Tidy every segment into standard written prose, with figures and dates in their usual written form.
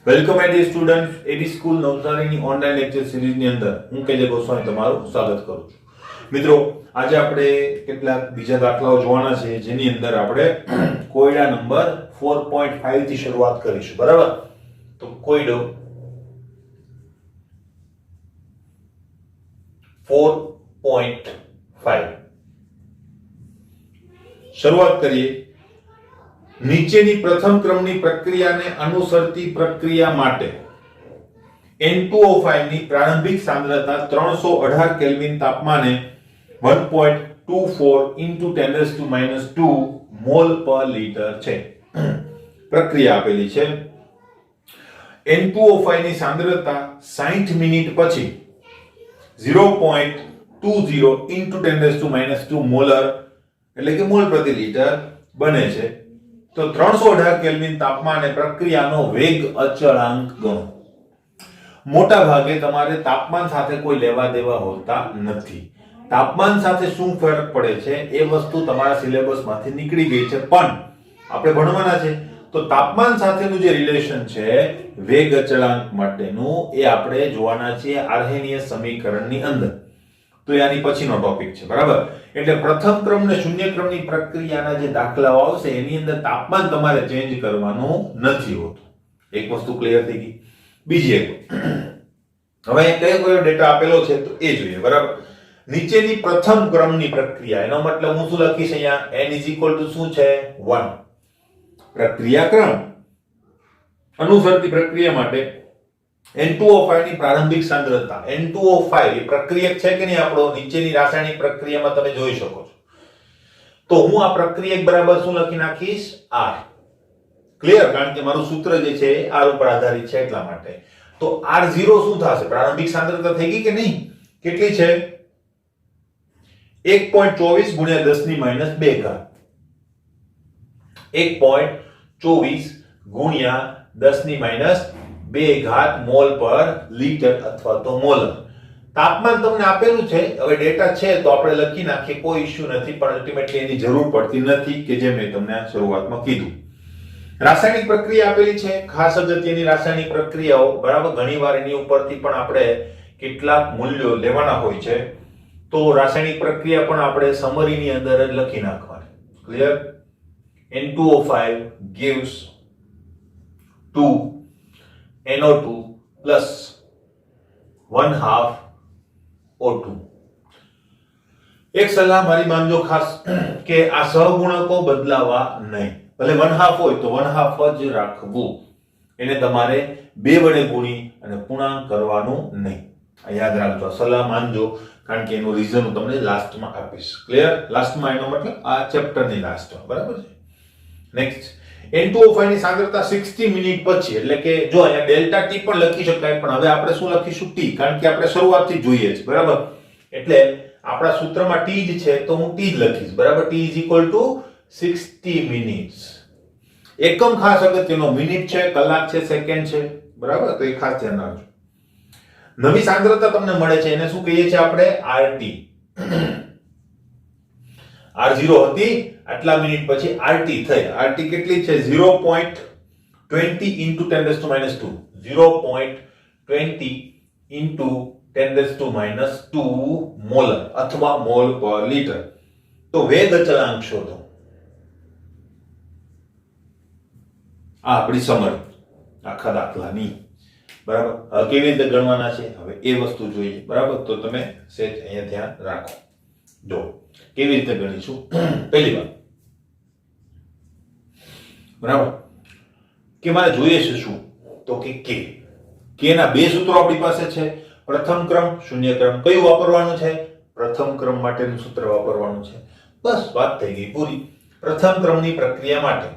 Welcome my dear students, A D school નવસારીની online lecture સિરીઝની અંદર હું કેજે ગોસ્વામી તમારું સ્વાગત કરું છું. મિત્રો, આજે આપણે કેટલાક બીજા દાખલાઓ જોવાના છે જેની અંદર આપણે કોયડા નંબર 4.5 થી શરૂઆત કરીશું. બરાબર? તો કોયડો 4.5 શરૂઆત કરીએ. નીચેની પ્રથમ ક્રમની પ્રક્રિયાને અનુસરતી પ્રક્રિયા માટે N2O5 ની પ્રારંભિક સાંદ્રતા 318 કેલ્વિન તાપમાને 1.24 × 10⁻² મોલ પર લિટર છે. પ્રક્રિયા આપેલી છે. N2O5 ની સાંદ્રતા 60 મિનિટ પછી 0.20 × 10⁻² મોલર એટલે કે મોલ પ્રતિ લિટર બને છે. તો 318 કેલ્વિન તાપમાને પ્રક્રિયાનો વેગ અચળાંક ગણો. મોટા ભાગે તમારે તાપમાન સાથે કોઈ લેવા દેવા હોતા નથી. તાપમાન સાથે શું ફરક પડે છે એ વસ્તુ તમારા સિલેબસમાંથી નીકળી ગઈ છે, પણ આપણે ભણવાના છે. તો તાપમાન સાથેનું જે રિલેશન છે વેગ અચળાંક માટેનું એ આપણે જોવાના છીએ આર્હેનીય સમીકરણની અંદર. તો આની પછીનો ટોપિક છે. બરાબર? એટલે પ્રથમ ક્રમ ને શૂન્ય ક્રમની પ્રક્રિયાના જે દાખલાઓ આવશે એની અંદર તાપમાન તમારે ચેન્જ કરવાનું નથી હોતું. એક વસ્તુ ક્લિયર થઈ ગઈ. બીજી એક, હવે કયો ડેટા આપેલો છે તો એ જોઈએ. બરાબર? નીચેની પ્રથમ ક્રમની પ્રક્રિયા, એનો મતલબ હું શું લખીશ અહીંયા? n શું છે? 1. પ્રક્રિયા ક્રમ અનુસરતી પ્રક્રિયા માટે N2O5 ની પ્રારંભિક સાંદ્રતા. N2O5 એ પ્રક્રિયક છે કે નહીં આપણો? નીચેની રાસાયણિક પ્રક્રિયામાં તમે જોઈ શકો છો. તો હું આ પ્રક્રિયક બરાબર શું લખી નાખીશ? R. ક્લિયર? કારણ કે મારું સૂત્ર જે છે R ઉપર આધારિત છે એટલા માટે. તો R0 શું થશે? પ્રારંભિક સાંદ્રતા થઈ ગઈ કે નહીં? કેટલી છે? 1.24 × 10⁻². 1.24 × 10⁻² મોલ પર લિટર અથવા તો મોલર. તાપમાન તમને આપેલું છે, હવે ડેટા છે તો આપણે લખી નાખીએ, કોઈ ઇશ્યુ નથી, પણ અલ્ટિમેટલી એની જરૂર પડતી નથી કે જે મેં તમને શરૂઆતમાં કીધું. રાસાયણિક પ્રક્રિયા આપેલી છે, ખાસ અગત્યની રાસાયણિક પ્રક્રિયાઓ. બરાબર? ઘણીવાર એની ઉપરથી પણ આપણે કેટલાક મૂલ્યો લેવાના હોય છે. તો રાસાયણિક પ્રક્રિયા પણ આપણે સમરીની અંદર જ લખી નાખવાની. Clear? N2O5 gives 2 NO2 plus 1/2 O2. એક સલાહ મારી માનજો ખાસ કે આ સહગુણકો બદલાવા નહીં. ભલે 1/2 હોય તો 1/2 જ રાખવું. એને તમારે 2 વડે ગુણી અને પૂર્ણાંક કરવાનું નહીં. આ યાદ રાખજો, સલાહ માનજો, કારણ કે એનું રીઝન હું તમને લાસ્ટમાં આપીશ. ક્લિયર? લાસ્ટમાં એનો મતલબ આ ચેપ્ટરની લાસ્ટમાં. બરાબર છે? નેક્સ્ટ, N2O5 ની સાંદ્રતા 60 મિનિટ પછી, એટલે કે જો અહીંયા ડેલ્ટા T પણ લખી શકાય, પણ હવે આપણે શું લખીશું? T, કારણ કે આપણે શરૂઆતથી જોઈએ છે. બરાબર? એટલે આપણા સૂત્રમાં T જ છે તો હું T જ લખીશ. બરાબર? T = 60 minutes. એકમ ખાસ અગત્યનો મિનિટ છે, કલાક છે, સેકન્ડ છે. બરાબર? તો એ ખાસ ધ્યાન રાખજો. નવી સાંદ્રતા તમને મળે છે એને શું કહીએ છીએ આપણે? RT. R0 હતી, આટલા મિનિટ પછી RT થઈ. RT કેટલી છે? 0.20 × 10⁻². 0.20 × 10⁻² મોલર અથવા મોલ પર લિટર. તો વેગ અચળાંક શોધો. આ આપણી સમરી આખા દાખલાની. બરાબર? હવે કેવી રીતે ગણવાના છે હવે એ વસ્તુ જોઈએ. બરાબર? તો તમે સેજ અહીંયા ધ્યાન રાખો. જો કેવી રીતે ગણીશું. પહેલી વાત, બરાબર, કે મારે જોઈએ છે શું? તો કે k ના બે સૂત્રો આપણી પાસે છે. પ્રથમ ક્રમ, શૂન્ય ક્રમ. કયું વાપરવાનું છે? પ્રથમ ક્રમ માટેનું સૂત્ર વાપરવાનું છે. બસ વાત થઈ ગઈ પૂરી. પ્રથમ ક્રમની પ્રક્રિયા માટે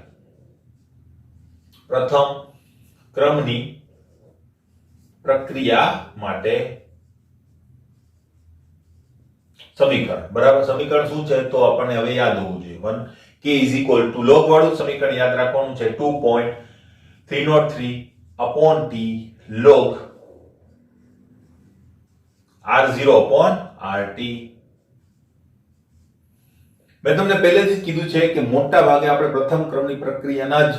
પ્રથમ ક્રમની પ્રક્રિયા માટે સમીકરણ. બરાબર? સમીકરણ શું છે તો આપણને હવે યાદ હોવું જોઈએ. 1 k = log વાળું સમીકરણ યાદ રાખવાનું છે. 2.303/T log R0/RT. મેં તમને પહેલેથી જ કીધું છે કે મોટા ભાગે આપણે પ્રથમ ક્રમની પ્રક્રિયાના જ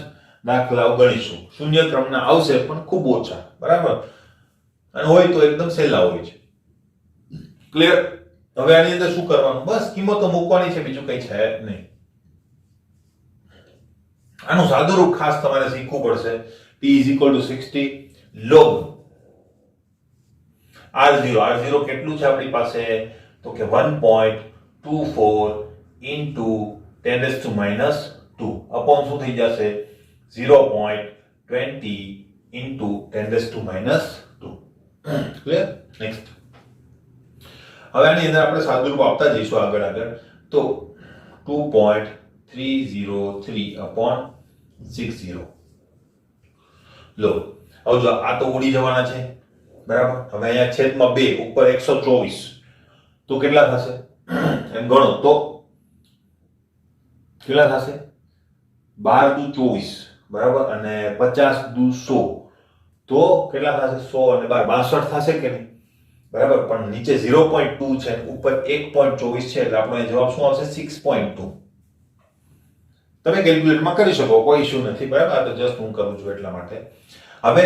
દાખલાઓ ગણીશું. શૂન્ય ક્રમના આવશે પણ ખૂબ ઓછા, બરાબર, અને હોય તો એકદમ સહેલા હોય છે. ક્લિયર? હવે આની અંદર શું કરવાનું? બસ કિંમતો મૂકવાની છે, બીજું કઈ છે નહીં. આનું સાદુરૂપ ખાસ તમારે શીખવું પડશે. t = 60 log r0 કેટલું છે આપણી પાસે? તો કે 1.24 into 10⁻², અપોન શું થઈ જશે? 0.20 into 10⁻². ક્લિયર? નેક્સ્ટ. હવે આની અંદર આપણે સાદુરૂપ આપતા જઈશું આગળ. તો 2.303/60 લો. હવે જો આ તો ઉડી જવાના છે, બરાબર. હવે અહીંયા છેદમાં 2 ઉપર 124 તો કેટલા થશે? એમ ગણો તો કેટલા થશે? 12 × 24, બરાબર, અને 50 × 100 તો કેટલા થશે? 100 અને 12 62 થશે કે નહીં? બરાબર, પણ નીચે 0.2 છે, ઉપર 1.24 છે, એટલે આપણો જવાબ શું આવશે? 6.2. તમે કેલ્ક્યુલેટરમાં કરી શકો, કોઈ ઇશ્યુ નથી, બરાબર. આ તો જસ્ટ હું કરું છું એટલા માટે. હવે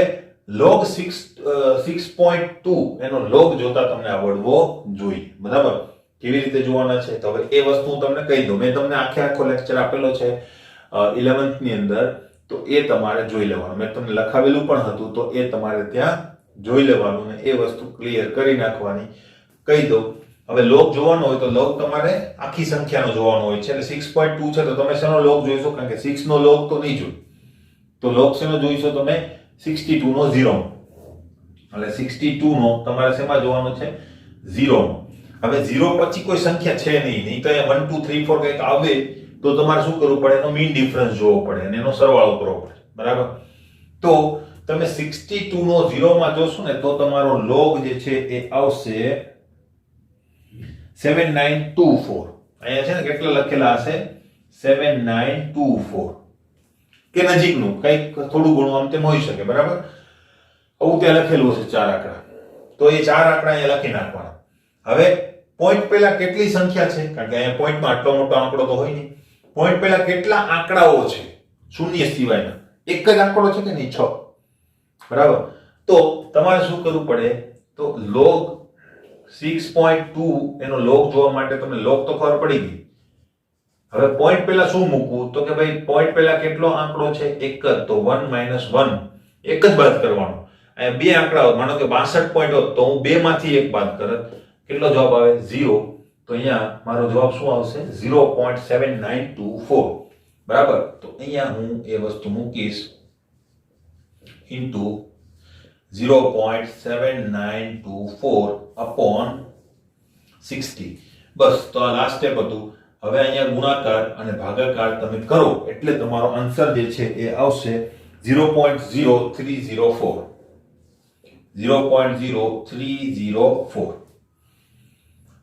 log 6.2 એનો log જોતા તમને આવડવો જોઈએ, બરાબર. કેવી રીતે જોવાના છે? તો હવે એ વસ્તુ હું તમને કહી દઉં. મેં તમને આખો લેક્ચર આપેલો છે 11th ની અંદર, તો એ તમારે જોઈ લેવાનું. મેં તમને લખાવેલું પણ હતું, તો એ તમારે ત્યાં જોઈ લેવાનું ને એ વસ્તુ ક્લિયર કરી નાખવાની. કહી દઉં. હવે log જોવાનો હોય તો log તમારે આખી સંખ્યાનો જોવાનો હોય છે. એટલે 6.2 છે તો તમે શેનો log જોઈશો? કારણ કે 6 નો log તો નહીં જોઈ, તો log શેનો જોઈશો તમે? 62 નો 0. એટલે 62 નો તમારે શેમાં જોવાનો છે? 0 નો. હવે 0 પછી કોઈ સંખ્યા છે નહીં તો અહીંયા 1 2 3 4 કંઈક આવે તો તમારે શું કરવું પડે? એનો મીન ડિફરન્સ જોવો પડે અને એનો સરવાળો કરવો પડે, બરાબર. તો તમે 62 નો 0 માં જોશો ને તો તમારો log જે છે એ આવશે 7924. અહીંયા છે ને કેટલા લખેલા હશે? 7924 કે નજીકનું કંઈક થોડું ઘણું આમ તેમ હોઈ શકે, બરાબર. આવું ત્યાં લખેલું હશે 4 આંકડા, તો એ 4 આંકડા અહીંયા લખી નાખવાના. હવે પોઈન્ટ પહેલા કેટલી સંખ્યા છે? કારણ કે અહીંયા પોઈન્ટમાં આટલો મોટો આંકડો તો હોય નહીં. પોઈન્ટ પહેલા કેટલા આંકડાઓ છે શૂન્ય સિવાયના? એક જ આંકડો છે કે નહીં? 6, બરાબર. તો તમારે શું કરવું પડે? તો log 6.2 એનો log જોવા માટે તમને log તો ખબર પડી ગઈ. હવે પોઈન્ટ પહેલા શું મૂકવું? તો કે ભાઈ પોઈન્ટ પહેલા કેટલો આંકડો છે? એક જ, તો 1 - 1 એક જ બાદ કરવાનો. અહીંયા બે આંકડા, માનો કે 62 પોઈન્ટ હોત તો હું બે માંથી એક બાદ કરત, કેટલો જવાબ આવે? 0. તો અહીંયા મારો જવાબ શું આવશે? 0.7924, બરાબર. તો અહીંયા હું એ વસ્તુ મૂકીશ into 0.7924/60. બસ, તો આ લાસ્ટ સ્ટેપ હતું. હવે અહીંયા ગુણાકાર અને ભાગાકાર તમે કરો એટલે તમારો આન્સર જે છે એ આવશે 0.0304. 0.0304.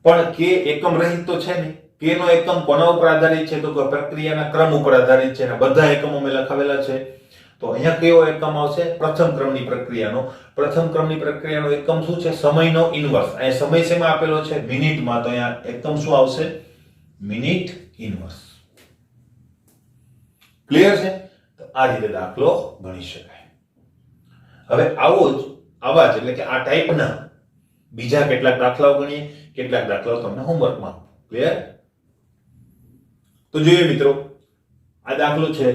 પણ k એકમ રહિત તો છે ને? k નો એકમ કોના ઉપર આધારિત છે? તો કે પ્રક્રિયાના ક્રમ ઉપર આધારિત છે અને બધા એકમો મેં લખાવેલા છે. તો અહીંયા કયો એકમ આવશે? પ્રથમ ક્રમની પ્રક્રિયાનો. પ્રથમ ક્રમની પ્રક્રિયાનો એકમ શું છે? સમયનો ઇન્વર્સ. અહીંયા સમય શેમાં આપેલો છે? મિનિટમાં. તો અહીંયા એકમ શું આવશે? Minute inverse. ક્લિયર છે? તો આ રીતે દાખલો ગણી શકાય. હવે આવા જ એટલે કે આ ટાઈપના બીજા કેટલાક દાખલાઓ ગણીએ, કેટલાક દાખલાઓ તમને હોમવર્કમાં. ક્લિયર? તો જોઈએ મિત્રો, આ દાખલો છે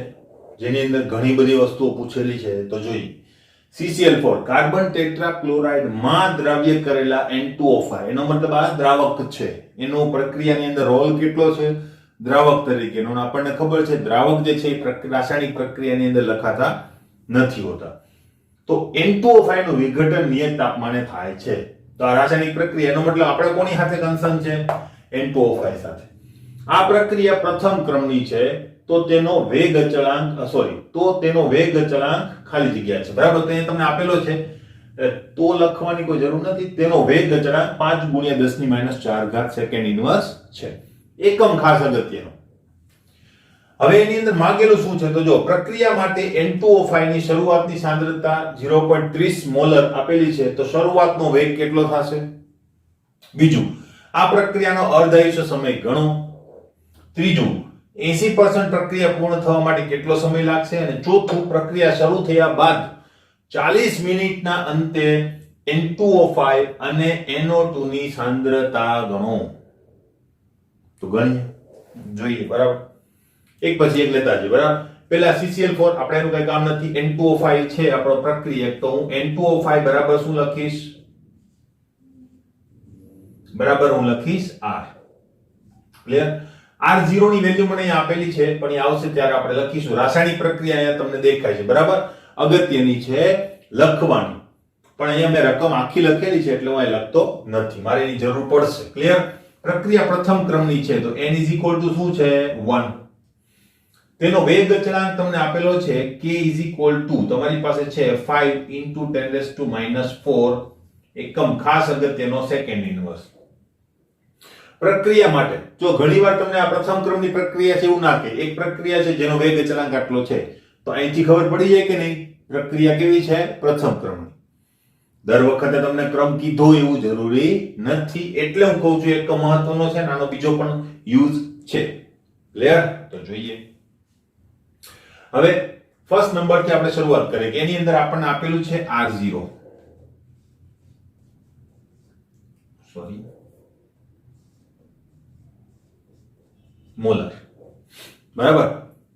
જેની અંદર ઘણી બધી વસ્તુઓ પૂછેલી છે. તો જોઈએ, CCl4 કાર્બન ટેટ્રાક્લોરાઇડ માં દ્રાવ્ય કરેલા N2O5, એનો મતલબ આ દ્રાવક છે. એનો પ્રક્રિયાની અંદર રોલ કેટલો છે? દ્રાવક તરીકેનો. આપણને ખબર છે દ્રાવક જે છે એ રાસાયણિક પ્રક્રિયાની અંદર લખાતા નથી હોતા. તો N2O5 નું વિઘટન નિયત તાપમાને થાય છે. તો આ રાસાયણિક પ્રક્રિયા, એનો મતલબ આપણે કોની સાથે કન્સર્ન છે? N2O5 સાથે. આ પ્રક્રિયા પ્રથમ ક્રમની છે તો તેનો વેગ અચળાંક ખાલી જગ્યા છે, બરાબર. તો અહીંયા તમને આપેલો છે તો લખવાની કોઈ જરૂર નથી. તેનો વેગ અચળાંક 5 × 10⁻⁴ સેકન્ડ ઇન્વર્સ છે. એકમ ખાસ અગત્યનો. હવે એની અંદર માંગેલું શું છે? તો જો પ્રક્રિયા માટે N2O5 ની શરૂઆતની સાંદ્રતા 0.30 મોલર આપેલી છે, તો શરૂઆતનો વેગ કેટલો થશે? બીજું, આ પ્રક્રિયાનો અર્ધાયુષ્ય સમય ગણો. ત્રીજું, 80% પ્રક્રિયા પૂર્ણ થવા માટે કેટલો સમય લાગશે? અને ચોથું, પ્રક્રિયા શરૂ થયા બાદ 40 મિનિટના અંતે N2O5 અને NO2 ની સાંદ્રતા ગણો. તો ગણીએ, જોઈએ. બરાબર, એક પછી એક લેતા જઈએ. બરાબર, પહેલા CCl4, આપણે એનું કઈ કામ નથી. N2O5 છે આપણો પ્રક્રિયક, તો હું N2O5 બરાબર શું લખીશ? બરાબર હું લખીશ R. ક્લિયર? R0 ની વેલ્યુ મને અહીં આપેલી છે, પણ એ આવશે ત્યારે આપણે લખીશું. રાસાયણિક પ્રક્રિયા અહીંયા તમને દેખાય છે. બરાબર, અગત્યની છે લખવાની, પણ અહીંયા મેં રકમ આખી લખેલી છે એટલે હું અહીં લખતો નથી, મારે એની જરૂર પડશે. ક્લિયર? પ્રક્રિયા પ્રથમ ક્રમની છે, તો n શું છે? 1. તેનો વેગ અચળાંક તમને આપેલો છે k 2. તમારી પાસે છે 5 × 10⁻⁴ એકમ, ખાસ અગત્યનો સેકન્ડ ઇન્વર્સ. પ્રક્રિયા માટે જો ઘણીવાર તમને આ પ્રથમ ક્રમની પ્રક્રિયા છે એવું ના કહે, એક પ્રક્રિયા છે જેનો વેગ અચળાંક આટલો છે, તો અહીંથી ખબર પડી જાય કે નહીં પ્રક્રિયા કેવી છે? પ્રથમ ક્રમની. દર વખતે તમને ક્રમ કીધો એવું જરૂરી નથી, એટલે હું કહું છું એક મહત્વનો છે, આનો બીજો પણ યુઝ છે. ક્લિયર? તો જોઈએ. હવે ફર્સ્ટ નંબર થી આપણે શરૂઆત કરીએ કે એની અંદર આપણને આપેલું છે R0. Sorry, molar. બરાબર,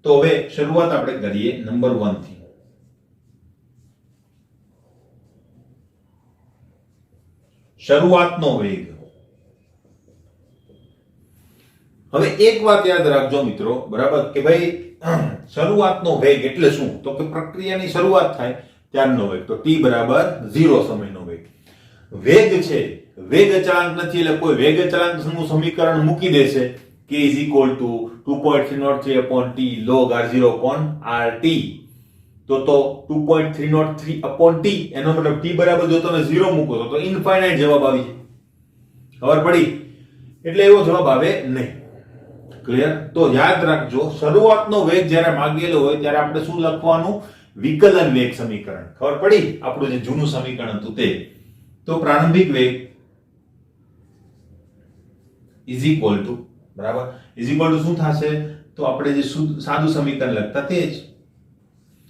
તો હવે શરૂઆત આપણે કરીએ નંબર 1 થી. શરૂઆતનો વેગ. હવે એક વાત યાદ રાખજો મિત્રો, બરાબર, કે ભાઈ શરૂઆતનો વેગ એટલે શું? તો કે પ્રક્રિયાની શરૂઆત થાય ત્યારનો વેગ, તો t બરાબર 0 સમયનો વેગ. વેગ છે, વેગ અચળાંક નથી, એટલે કોઈ વેગ અચળાંકનું સમીકરણ મૂકી દેશે k 2.303/t log R0/RT. તો 2.303/t, એનો મતલબ t બરાબર જો તમે 0 મૂકો તો ઇન્ફાઇનાઇટ જવાબ આવી જાય. ખબર પડી? એટલે એવો જવાબ આવે નહીં. ક્લિયર? તો યાદ રાખજો, શરૂઆતનો વેગ જ્યારે માંગેલો હોય ત્યારે આપણે શું લખવાનું? વિકલન વેગ સમીકરણ. ખબર પડી? આપણું જે જૂનું સમીકરણ હતું તે. તો પ્રારંભિક વેગ ઇઝ ઇક્વલ ટુ, બરાબર, ઇઝ ઇક્વલ ટુ શું થશે? તો આપણે જે સાદું સમીકરણ લખતા તે જ.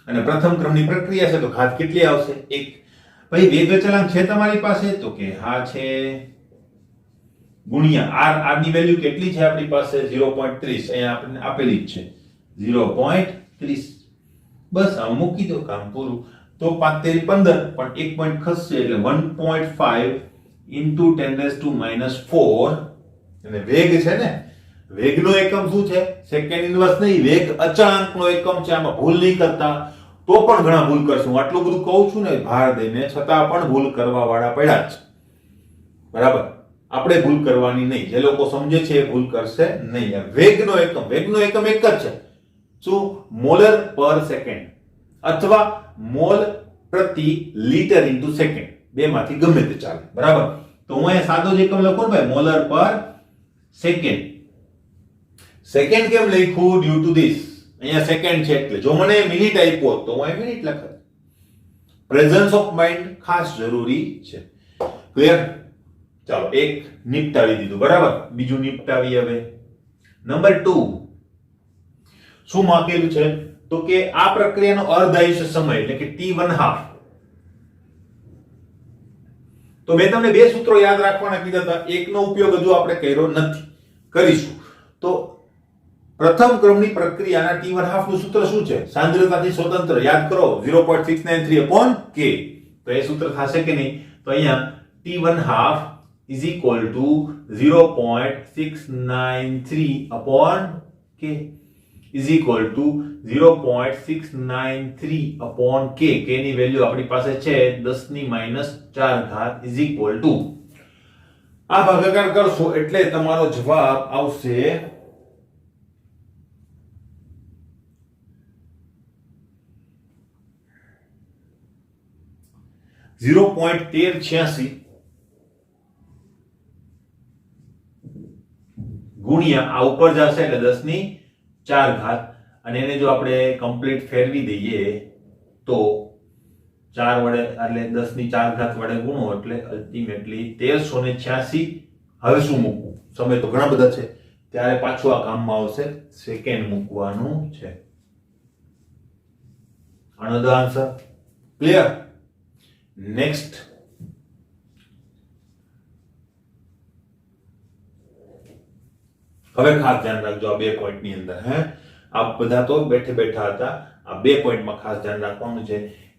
અને પ્રથમ ક્રમની પ્રક્રિયા છે તો ઘાત કેટલી આવશે? 1. ભાઈ વેગ અચળાંક છે તમારી પાસે? તો કે હા છે. ગુણ્યા r ની વેલ્યુ કેટલી છે આપણી પાસે? 0.30. અહીંયા આપણને આપેલી જ છે 0.30. બસ આ મૂકી દો, કામ પૂરું. તો 5 × 15, પણ 1 પોઈન્ટ ખસશે એટલે 1.5 × 10⁻⁴. અને વેગ છે ને, વેગનો એકમ શું છે? સેકન્ડ ઇન્વર્સ નહીં, વેગ અચળાંકનો એકમ છે. આમાં ભૂલ નહીં કરતા, તો પણ ઘણા ભૂલ કરશું. આટલું બધું કહું છું ને ભાર દઈને, છતાં પણ ભૂલ કરવા વાળા પડ્યા જ. બરાબર, આપણે ભૂલ કરવાની નહીં. જે લોકો સમજે છે એ ભૂલ કરશે નહીં. વેગનો એકમ એક જ છે. શું? મોલર પર સેકન્ડ અથવા મોલ પ્રતિ લિટર ઇન્ટુ સેકન્ડ, બેમાંથી ગમે તે ચાલે. બરાબર, તો હું અહીંયા સાદો જ એકમ લખું ને ભાઈ, મોલર પર સેકન્ડ. સેકન્ડ કેમ લખ્યું? ડ્યુ ટુ ધીસ, અહીંયા સેકન્ડ છે એટલે. જો મને મિનિટ આપ્યો તો હું અહીં મિનિટ લખત. પ્રેઝન્સ ઓફ માઇન્ડ ખાસ જરૂરી છે. ક્લિયર? ચાલો, એક નિપટાવી દીધું. બરાબર, બીજું નિપટાવી. હવે નંબર 2 શું માંગેલું છે? તો કે આ પ્રક્રિયાનો અર્ધ આયુષ્ય સમય એટલે કે t1/2. તો મેં તમને બે સૂત્રો યાદ રાખવાના કીધા હતા, એકનો ઉપયોગ હજુ આપણે કર્યો નથી, કરીશું. તો પ્રથમ ક્રમની પ્રક્રિયાના t1/2 નું સૂત્ર શું છે? સાંદ્રતાથી સ્વતંત્ર. યાદ કરો, 0.693/k. તો એ સૂત્ર થશે કે નહીં? તો અહીંયા t1/2 is equal to 0.693/k is equal to 0.693/k. k ની વેલ્યુ આપણી પાસે છે 10⁻⁴ is equal to, આ ભાગાકાર કરશો એટલે તમારો જવાબ આવશે 0.1386 ગુણ્યા આ ઉપર જશે એટલે 10⁴, અને એને જો આપણે કમ્પ્લીટ ફેરવી દઈએ તો 4 વડે એટલે 10⁴ વડે ગુણો એટલે અલ્ટિમેટલી 1386. હવે શું મૂકવું? સમય તો ઘણા બધા છે. ત્યારે પાછું આ કામમાં આવશે, સેકન્ડ મૂકવાનું છે. Another answer. Clear? Next. હવે ખાસ ધ્યાન રાખજો આ બે પોઈન્ટ ની અંદર. આ બધા તો બેઠે બેઠા હતા. આ બે પોઈન્ટમાં ખાસ ધ્યાન રાખવાનું છે.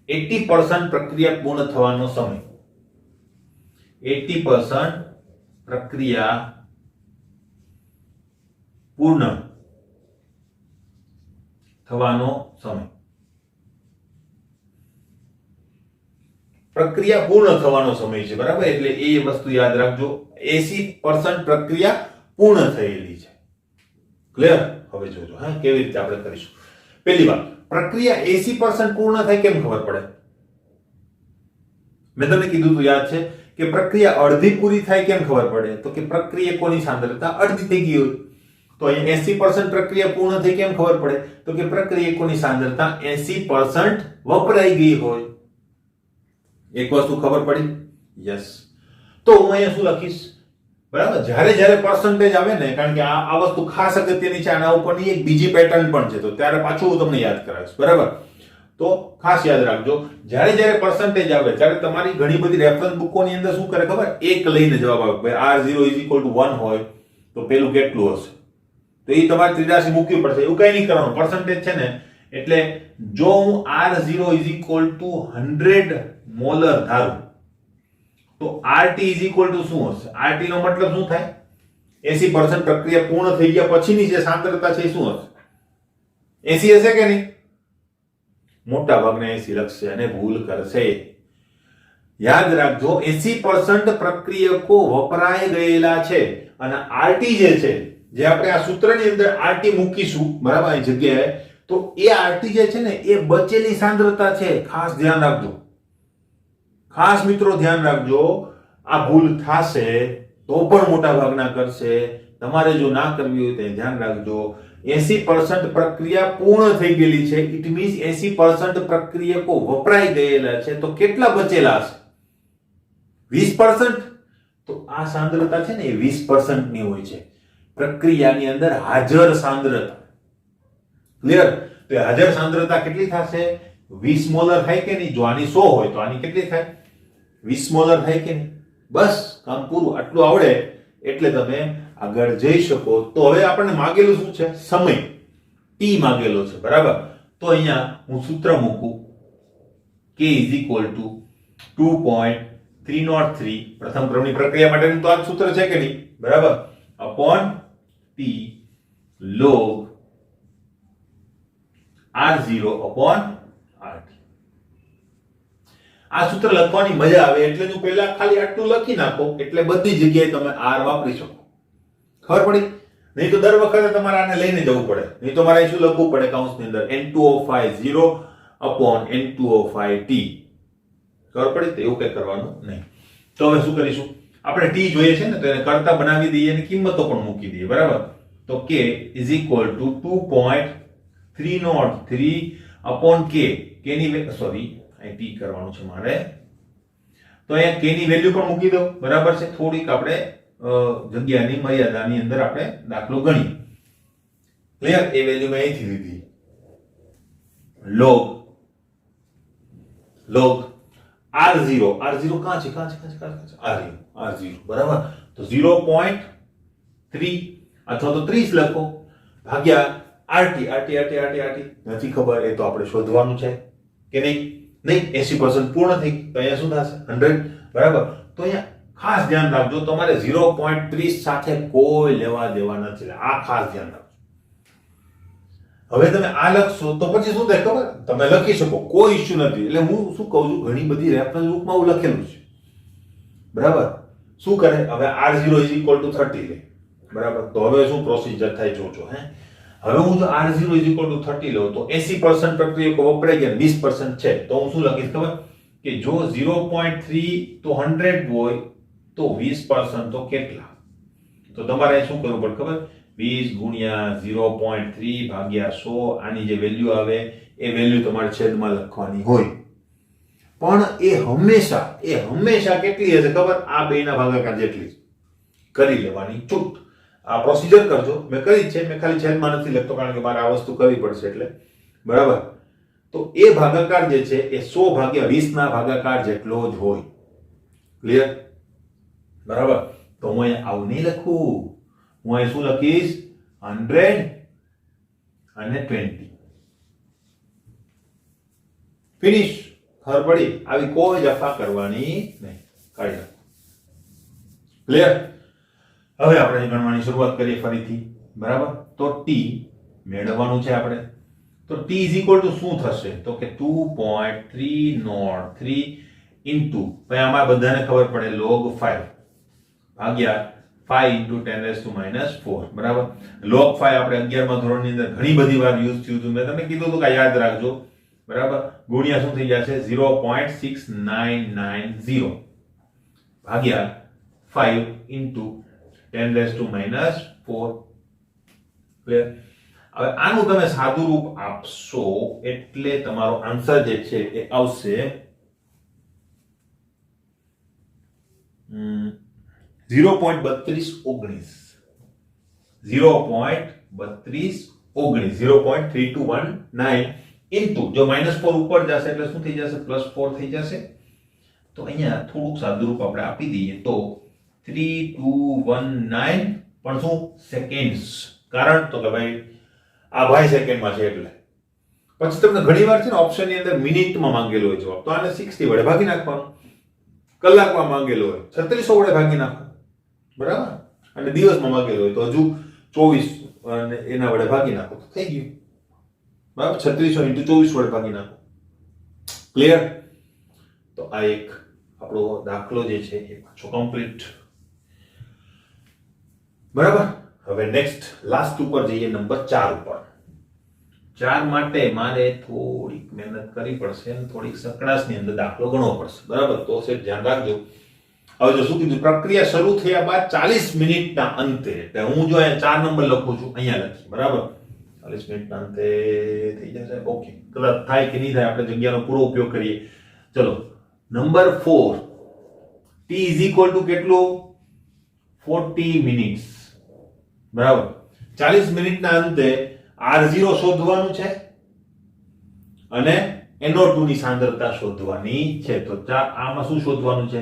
80% પ્રક્રિયા પૂર્ણ થવાનો સમય. 80% પ્રક્રિયા પૂર્ણ થવાનો સમય. પ્રક્રિયા પૂર્ણ થવાનો સમય છે, બરાબર? એટલે એ વસ્તુ યાદ રાખજો. 80% પ્રક્રિયા પૂર્ણ થયેલી છે. ક્લિયર? હવે જોજો કેવી રીતે આપણે કરીશું. પહેલી વાત, પ્રક્રિયા 80% પૂર્ણ થાય કેમ ખબર પડે? મેં તમને કીધું તો યાદ છે કે પ્રક્રિયા અડધી પૂરી થાય કેમ ખબર પડે? તો કે પ્રક્રિયકોની સાંદ્રતા અડધી થઈ ગઈ હોય. તો અહીં 80% પ્રક્રિયા પૂર્ણ થઈ કેમ ખબર પડે? તો કે પ્રક્રિયકોની સાંદ્રતા 80% વપરાઈ ગઈ હોય. એક વસ્તુ ખબર પડી? યસ. તો હું અહીંયા શું લખીશ? બરાબર, જ્યારે પર્સન્ટેજ આવે ને, કારણ કે આ વસ્તુ ખાસ અગત્યની છે, આના ઉપરની એક બીજી પેટર્ન પણ છે, તો ત્યારે પાછું હું તમને યાદ કરાવીશ. બરાબર, તો ખાસ યાદ રાખજો, જ્યારે પર્સન્ટેજ આવે ત્યારે તમારી ઘણી બધી રેફરન્સ બુકોની અંદર શું કરે ખબર? એક લઈને જવાબ આવે. R0 = 1 હોય તો પેલું કેટલું હશે? તો એ તમારે 83 મૂકવી પડશે. એવું કઈ નહીં કરવાનું, પર્સન્ટેજ છે ને. એટલે જો હું R0 = 100 મોલર ધારું તો RT = શું હશે? RT નો મતલબ શું થાય? 80% પ્રક્રિયા પૂર્ણ થઈ ગયા પછીની જે સાંદ્રતા છે એ શું હશે? 80 હશે કે નહીં? મોટા ભાગના 80 લખશે અને ભૂલ કરશે. યાદ રાખજો, 80% પ્રક્રિયકો વપરાઈ ગયેલા છે અને RT જે છે, જે આપણે આ સૂત્રની અંદર RT મૂકીશું, બરાબર, આ જગ્યાએ, તો એ RT જે છે ને એ બચેલી સાંદ્રતા છે. ખાસ ધ્યાન રાખજો. ખાસ મિત્રો ધ્યાન રાખજો. આ ભૂલ થશે તો પણ મોટા ભાગના કરશે. તમારે જો ના કરવી હોય તો ધ્યાન રાખજો. 80% પ્રક્રિયા પૂર્ણ થઈ ગયેલી છે. ઇટ મીન્સ 80% પ્રક્રિયકો વપરાઈ ગયેલા છે. તો કેટલા બચેલા હશે? 20%. તો આ સાંદ્રતા છે ને એ 20% ની હોય છે, પ્રક્રિયાની અંદર હાજર સાંદ્રતા. ક્લિયર? તો હાજર સાંદ્રતા કેટલી થશે? 20 મોલર થાય કે નહીં? જો આની 100 હોય તો આની કેટલી થાય? 20 મોલર થાય કે નહીં? બસ, કામ પૂરું. આટલું આવડે એટલે તમે આગળ જઈ શકો. તો હવે આપણને માંગેલું શું છે? સમય. T માંગેલો છે, બરાબર? તો અહીંયા હું સૂત્ર મૂકું, K = 2.303. પ્રથમ ક્રમની પ્રક્રિયા માટેનું તો આ જ સૂત્ર છે કે નહીં? બરાબર, upon T log R0/RT. આ સૂત્ર લખવાની મજા આવે એટલે હું પહેલા ખાલી આટલું લખી નાખો, એટલે બધી જગ્યાએ તમે R વાપરી શકો. ખબર પડી? નહીં તો દર વખતે તમારે આને લઈને જવું પડે. નહીં તો મારે શું લખવું પડે કૌંસની અંદર? N2O5 0/N2O5T. ખબર પડી? તો એવું કંઈ કરવાનું નહીં. તો હવે શું કરીશું? આપણે T જોઈએ છે ને, તો એને કરતા બનાવી દઈએ અને કિંમતો પણ મૂકી દઈએ. બરાબર? તો K = 2.303/K. K ની સોરી અહીં T કરવાનું છે મારે, તો અહીંયા K ની વેલ્યુ પણ મૂકી દો. બરાબર છે? થોડીક આપણે જગ્યાની મર્યાદાની અંદર આપણે દાખલો ગણીએ. ક્લિયર? એ વેલ્યુ મેં અહીંથી લીધી. log R0 કાં છે? R0 બરાબર. તો 0.3 અથવા તો 30 લખો ભાગ્યા RT. નથી ખબર, એ તો આપણે શોધવાનું છે કે નહીં? 80% પૂર્ણ થઈ ગઈ તો અહીંયા શું થશે? 100. બરાબર? તો અહીંયા ખાસ ધ્યાન રાખજો, તમારે 0.30 સાથે કોઈ લેવા દેવા નથી. આ ખાસ ધ્યાન રાખજો. હવે તમે આ લખશો તો પછી શું થાય ખબર? તમે લખી શકો, કોઈ ઇશ્યુ નથી. એટલે હું શું કહું છું, ઘણી બધી રેફરન્સ બુકમાં હું લખેલું છે. બરાબર? શું કરે? હવે R0 = 30 લે. બરાબર? તો હવે શું પ્રોસિજર થાય જોજો. હવે હું જો R0 = 30 લઉં તો 80% પ્રક્રિયકો વપરાઈ ગયા, 20% છે. તો હું શું લખીશ ખબર? કે જો 0.3 તો 100 હોય તો 20% તો કેટલા? તો તમારે શું કરવું પડે ખબર? 20 ગુણ્યા 0.3 ભાગ્યા 100. આની જે વેલ્યુ આવે એ વેલ્યુ તમારે છેદમાં લખવાની હોય. પણ એ હંમેશા કેટલી હશે ખબર? આ બેના ભાગાકાર જેટલી કરી લેવાની છૂટ. આ પ્રોસિજર કરજો. મેં કરી છે, મેં ખાલી છેદમાં નથી લખતો કારણ કે મારે આ વસ્તુ કરવી પડશે એટલે. બરાબર. તો એ ભાગાકાર જે છે એ 100 ભાગ્યા 20 ના ભાગાકાર જેટલો જ હોય. ક્લિયર? બરાબર. તો હું અહીંયા આવું નહીં લખું, હું અહીં શું લખીશ? 100 અને 20. ફિનિશ. ખબર પડી? આવી કોઈ જફા કરવાની નહીં. કાઢી નાખો. ક્લિયર? હવે આપણે ગણવાની શરૂઆત કરીએ ફરીથી. બરાબર. તો t મેળવવાનું છે આપણે. તો t શું થશે? તો કે 2.303 ઇન્ટુ, ભાઈ આમાં બધાને ખબર પડે, log 5 ભાગ્યા 5 ઇન્ટુ 10⁻⁴. બરાબર. log 5 આપણે 11મા ધોરણની અંદર ઘણી બધી વાર યુઝ થયું હતું. મેં તમને કીધું હતું કે યાદ રાખજો. બરાબર. ગુણ્યા શું થઈ જશે? 0.6990 ભાગ્યા 5 ઇન્ટુ 10⁻⁴. ક્લિયર? હવે આનું તમે સાદું રૂપ આપશો એટલે તમારો આન્સર જે છે એ આવશે 0.3219. 0.3219 ઇન્ટુ, જો -4 ઉપર જશે એટલે શું થઈ જશે? +4 થઈ જશે. તો અહીંયા થોડુંક સાદું રૂપ આપણે આપી દઈએ તો 3219 પણ શું? સેકન્ડ્સ. કારણ તો કે ભાઈ આ ભાઈ સેકન્ડમાં છે એટલે. પછી તમને ઘણીવાર છે ને ઓપ્શનની અંદર મિનિટમાં માંગેલો હોય જવાબ, તો આને 60 વડે ભાગી નાખવાનો. કલાકમાં માંગેલો હોય 3600 વડે ભાગી નાખો. બરાબર. અને દિવસમાં માંગેલો હોય તો હજુ 24 અને એના વડે ભાગી નાખો તો થઈ ગયું. બરાબર. 3600 × 24 વડે ભાગી નાખો. ક્લિયર? તો આ એક આપણો દાખલો જે છે એ પાછો કમ્પ્લીટ. બરાબર. હવે નેક્સ્ટ લાસ્ટ ઉપર જઈએ, નંબર 4 ઉપર. 4 માટે મારે થોડીક મહેનત કરવી પડશે અને થોડીક સકડાશની અંદર દાખલો ગણવો પડશે. બરાબર. તો છે ધ્યાન રાખજો. હવે જો શું કીધું? પ્રક્રિયા શરૂ થયા બાદ 40 મિનિટના અંતે, એટલે હું જો અહીંયા 4 નંબર લખું છું, અહીંયા લખી. બરાબર. 40 મિનિટના અંતે થઈ જશે. ઓકે. કદાચ થાય કે નહીં થાય, આપણે જગ્યાનો પૂરો ઉપયોગ કરીએ. ચલો, નંબર 4. t કેટલું? 40 મિનિટ્સ. બરાબર. 40 મિનિટના અંતે R0 શોધવાનું છે અને NO2 ની સાંદ્રતા શોધવાની છે. તો આમાં શું શોધવાનું છે?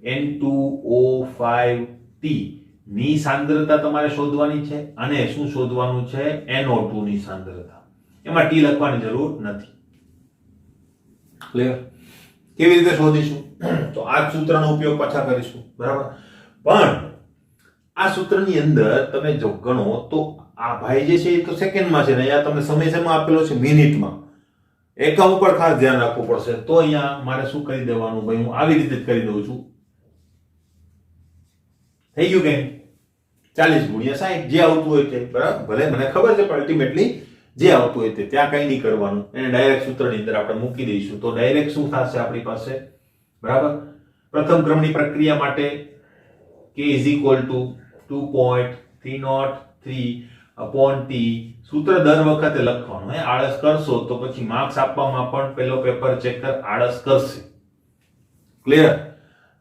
N2O5T ની સાંદ્રતા તમારે શોધવાની છે અને શું શોધવાનું છે? NO2 ની સાંદ્રતા. એમાં T લખવાની જરૂર નથી. ક્લિયર? કેવી રીતે શોધીશું? તો આ સૂત્રનો ઉપયોગ પાછા કરીશું. બરાબર. પણ આ સૂત્રની અંદર તમે જો ગણો તો આ ભાઈ જે છે એ તો સેકન્ડમાં છે ને અહીંયા તમને સમય શેમાં આપેલો છે? મિનિટમાં. એકમ ઉપર ખાસ ધ્યાન રાખવું પડશે. તો અહીંયા મારે શું કરી દેવાનું? ભાઈ હું આવી રીતે જ કરી દઉં છું. થઈ ગયું કે 40 × 60 જે આવતું હોય તે. બરાબર. ભલે મને ખબર છે પણ અલ્ટિમેટલી જે આવતું હોય તે, ત્યાં કંઈ નહીં કરવાનું. એને ડાયરેક્ટ સૂત્રની અંદર આપણે મૂકી દઈશું. તો ડાયરેક્ટ શું થશે આપણી પાસે? બરાબર. પ્રથમ ક્રમની પ્રક્રિયા માટે k = 2.303/t. સૂત્ર દર વખતે લખવાનું. આળસ કરશો તો પછી માર્ક્સ આપવામાં પણ પેલો પેપર ચેકર આળસ કરશે. ક્લિયર?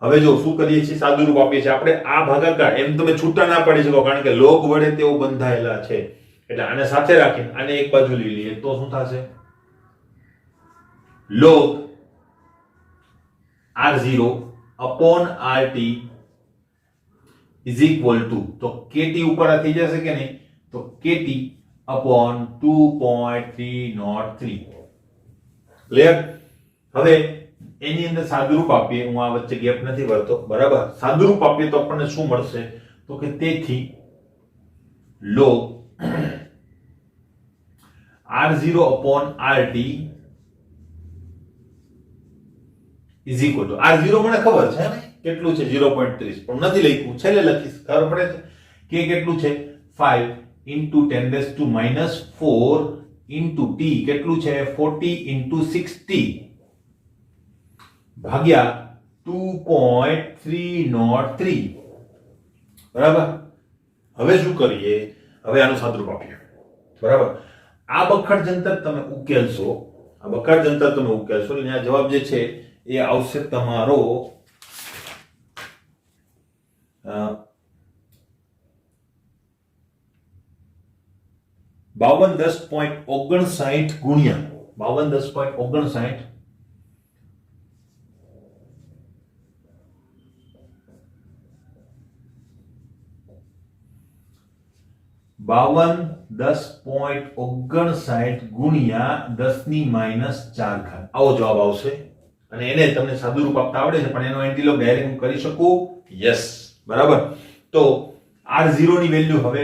હવે જો શું કરીએ છીએ? સાદું રૂપ આપીએ છીએ આપણે. આ ભાગાકાર એમ તમે છૂટા ના પડી શકો કારણ કે લોગ વડે તેઓ બંધાયેલા છે. એટલે આને સાથે રાખીને આને એક બાજુ લઈ લઈએ તો શું થશે? log R0/RT તો KT ઉપર આ થઈ જશે કે નહીં? તો KT/2.303. ક્લિયર? હવે એની અંદર સાદુરૂપ આપીએ. હું આ વચ્ચે ગેપ નથી ભરતો. બરાબર. સાદુરૂપ આપીએ તો આપણને શું મળશે? તો કે તેથી log R0/RT R0 મને ખબર છે ને કેટલું છે? 0.30. પણ નથી લખ્યું, છેલ્લે લખીશ. ખબર પડે છે કે કેટલું છે? 5 × 10⁻⁴ * t કેટલું છે? 40 × 60 ભાગ્યા 2.303. બરાબર. હવે શું કરીએ? હવે આનું સાદુરૂપ આપીએ. બરાબર. આ બખડ જંતર તમે ઉકેલશો એટલે આ જવાબ જે છે એ આવશે તમારો 0.32 5210.59 ગુણ્યા 5210.59 5210.59 ગુણ્યા 10⁻⁴ આવો જવાબ આવશે અને એને તમને સાદું રૂપ આપતા આવડે છે પણ એનો એન્ટિલોપ ડાયરેક્ટ હું કરી શકું યસ બરાબર તો r0 ની વેલ્યુ હવે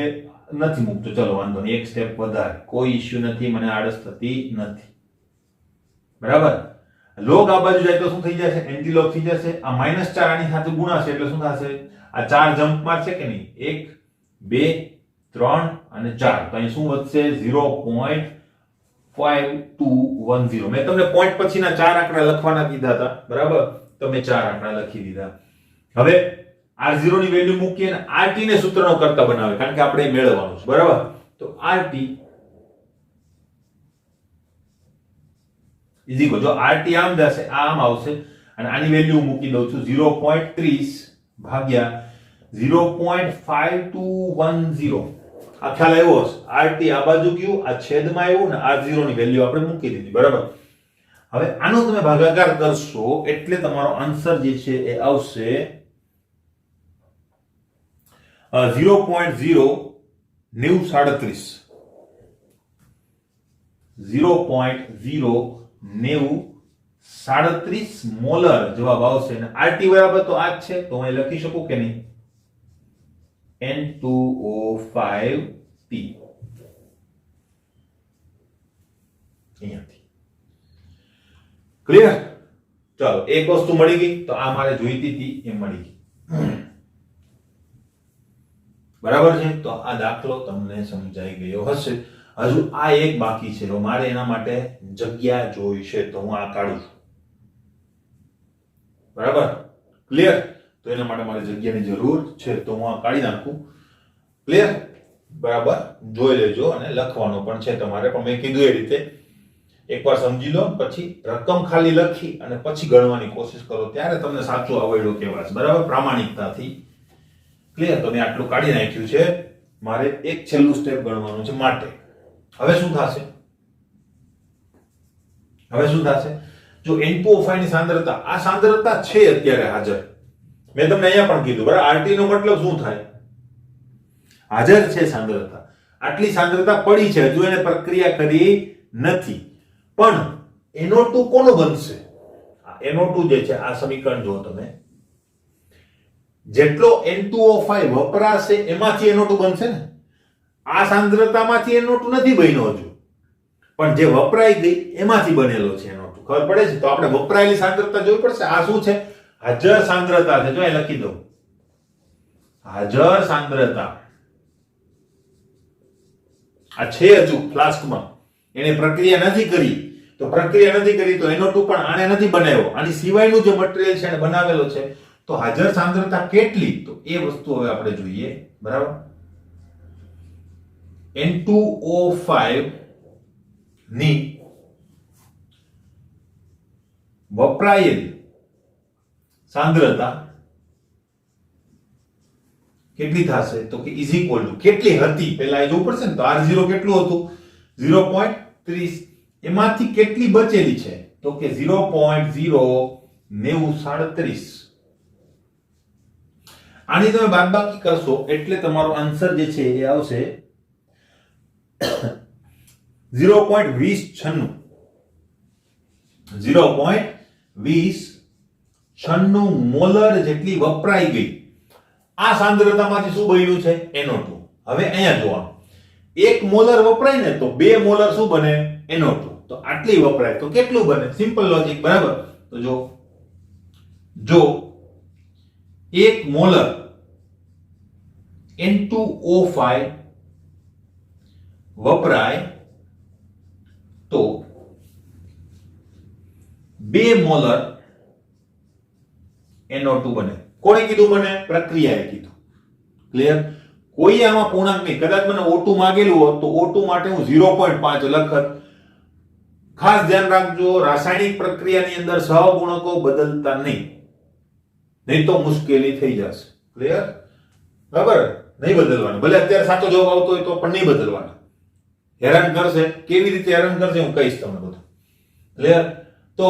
નથી મૂકતો ચલો વાંધો નહીં એક સ્ટેપ વધારે કોઈ ઇશ્યુ નથી મને આળસ થતી નથી બરાબર લોગ આ બાજુ જાય તો શું થઈ જશે એન્ટિલોપ થઈ જશે આ -4 આની સાથે ગુણાશે એટલે શું થશે આ 4 જમ્પ મારશે કે નહીં 1 2 3 અને 4 તો અહીં શું વધશે 0.5210 મેં તમને પોઈન્ટ પછીના 4 આંકડા લખવાના કીધા હતા બરાબર તો મેં 4 આંકડા લખી દીધા હવે r0 ની વેલ્યુ મૂકીએ અને rt ને સૂત્રનો કરતા બનાવે કારણ કે આપણે મેળવવાનું છે બરાબર તો rt ઇઝ ઇક્વલ જો rt આમ જશે આમ આવશે અને આની વેલ્યુ મૂકી દઉં છું 0.30 ભાગ્યા 0.5210 આ ખ્યાલ આવ્યો હશે rt આ બાજુ ગયું આ છેદમાં આવ્યું ને r0 ની વેલ્યુ આપણે મૂકી દીધી બરાબર હવે આનો તમે ભાગાકાર કરશો એટલે તમારો આન્સર જે છે એ આવશે 0.037 0.037 મોલર જવાબ આવશે અને rt બરાબર તો આ જ છે તો હું લખી શકું કે નહીં N2O5T અહીંયાથી ક્લિયર ચાલો એક વસ્તુ મળી ગઈ તો આ મારે જોઈતી હતી એ મળી ગઈ બરાબર છે તો આ દાખલો તમને સમજાઈ ગયો હશે હજુ આ એક બાકી છે તો મારે એના માટે જગ્યા જોઈશે તો હું આ કાઢું છું બરાબર ક્લિયર તો એના માટે મારે જગ્યાની જરૂર છે તો હું આ કાઢી નાખું ક્લિયર બરાબર જોઈ લેજો અને લખવાનો પણ છે તમારે પણ મેં કીધું એ રીતે એકવાર સમજી લો પછી રકમ ખાલી લખી અને પછી ગણવાની કોશિશ કરો ત્યારે તમને સાચું આવડ્યું કહેવાશે બરાબર પ્રામાણિકતાથી ક્લિયર તો મેં આટલું કાઢી નાખ્યું છે મારે એક છેલ્લું સ્ટેપ ગણવાનું છે માટે હવે શું થશે જો N2O5 ની સાંદ્રતા આ સાંદ્રતા છે અત્યારે હાજર મેં તમને અહીંયા પણ કીધું બરાબર RT નો મતલબ શું થાય હાજર છે સાંદ્રતા આટલી સાંદ્રતા પડી છે હજુ એને પ્રક્રિયા કરી નથી પણ NO2 કોનો બનશે NO2 જે છે આ સમીકરણ જો તમે જેટલો N2O5 વપરાશે એમાંથી NO2 બનશે ને આ સાંદ્રતામાંથી NO2 નથી બન્યો હજુ પણ જે વપરાઈ ગઈ એમાંથી બનેલો છે NO2 ખબર પડે છે તો આપણે વપરાયેલી સાંદ્રતા જોવી પડશે આ શું છે હાજર સાંદ્રતા છે જો અહીં લખી દઉં હાજર સાંદ્રતા આ છે હજુ ફ્લાસ્કમાં એને પ્રક્રિયા નથી કરી તો NO2 પણ આને નથી બનાવ્યો આની સિવાયનું જે મટીરીયલ છે એને બનાવેલો છે તો હાજર સાંદ્રતા કેટલી તો એ વસ્તુ હવે આપણે જોઈએ બરાબર N2O5 ની વપરાયેલી સાંદ્રતા કેટલી થશે તો કે ઇઝ ઇક્વલ ટુ કેટલી હતી પહેલા એ જોવું પડશે ને તો R0 કેટલું હતું 0.30 એમાંથી કેટલી બચેલી છે તો કે 0.037 આની તમે બાદબાકી કરશો એટલે તમારો આન્સર જે છે એ આવશે 0.2096 મોલર જેટલી વપરાઈ ગઈ આ સાંદ્રતામાંથી શું બન્યું છે NO2 હવે અહીંયા જોવાનું 1 મોલર વપરાય ને તો 2 મોલર શું બને NO2 તો આટલી વપરાય તો કેટલું બને સિમ્પલ લોજિક બરાબર તો જો 1 મોલર N2O5 વપરાય તો 2 મોલર NO2 બને કોણે કીધું મને પ્રક્રિયાએ કીધું ક્લિયર કોઈ આમાં પૂર્ણાંક નહીં કદાચ મને O2 માંગેલું હોત તો O2 માટે હું 0.5 લખત ખાસ ધ્યાન રાખજો રાસાયણિક પ્રક્રિયાની અંદર સહગુણકો બદલતા નહીં તો મુશ્કેલી થઈ જશે ક્લિયર બરાબર નહીં બદલવાનું ભલે અત્યારે સાચો જવાબ આવતો હોય તો પણ નહીં બદલવાનો હેરાન કરશે. કેવી રીતે હેરાન કરશે હું કહીશ તમને બધું. ક્લિયર? તો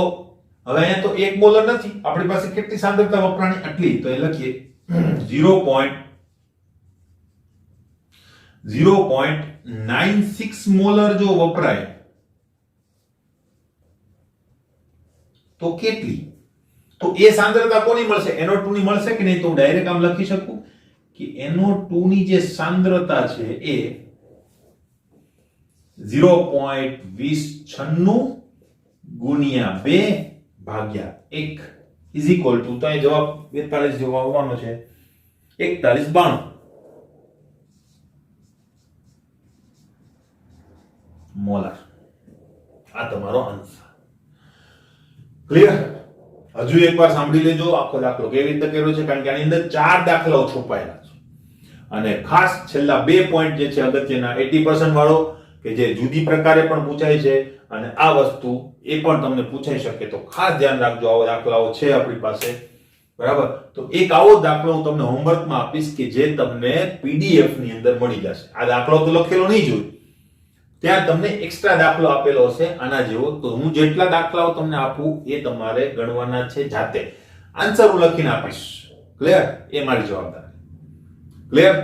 હવે અહીંયા તો 1 મોલર નથી, આપણી પાસે કેટલી સાંદ્રતા વપરાણી? આટલી. તો એ લખીએ 0.96 મોલર જો વપરાય તો કેટલી? તો એ સાંદ્રતા કોની મળશે? NO2 ની મળશે કે નહીં? તો ડાયરેક્ટ આમ લખી શકું કે NO2 ની જે સાંદ્રતા છે એ 0.2096 ગુણ્યા 2 ભાગ્યા 1 ઇઝ ઇક્વલ ટુ, તો અહીં જવાબ 42 જેવો આવવાનો છે, 4192 મોલર. આ તમારો આન્સર. ક્લિયર? હજુ એકવાર સાંભળી લેજો આખો દાખલો કેવી રીતે કર્યો છે, કારણ કે આની અંદર 4 દાખલાઓ છુપાયેલા છે અને ખાસ છેલ્લા 2 પોઈન્ટ જે છે અગત્યના, 80% વાળો કે જે જુદી પ્રકારે પણ પૂછાય છે અને આ વસ્તુ એ પણ તમને પૂછાઈ શકે, તો ખાસ ધ્યાન રાખજો. આવો દાખલાઓ છે આપણી પાસે, બરાબર? તો એક આવો દાખલો હું તમને હોમવર્કમાં આપીશ કે જે તમને PDF ની અંદર મળી જશે. આ દાખલો તો લખેલો નહીં જોઈ, ત્યાં તમને એક્સ્ટ્રા દાખલો આપેલો હશે આના જેવો. તો હું જેટલા દાખલાઓ તમને આપું એ તમારે ગણવાના છે જાતે. આન્સર હું લખીને આપીશ. ક્લિયર? એ મારી જવાબદારી. ક્લિયર?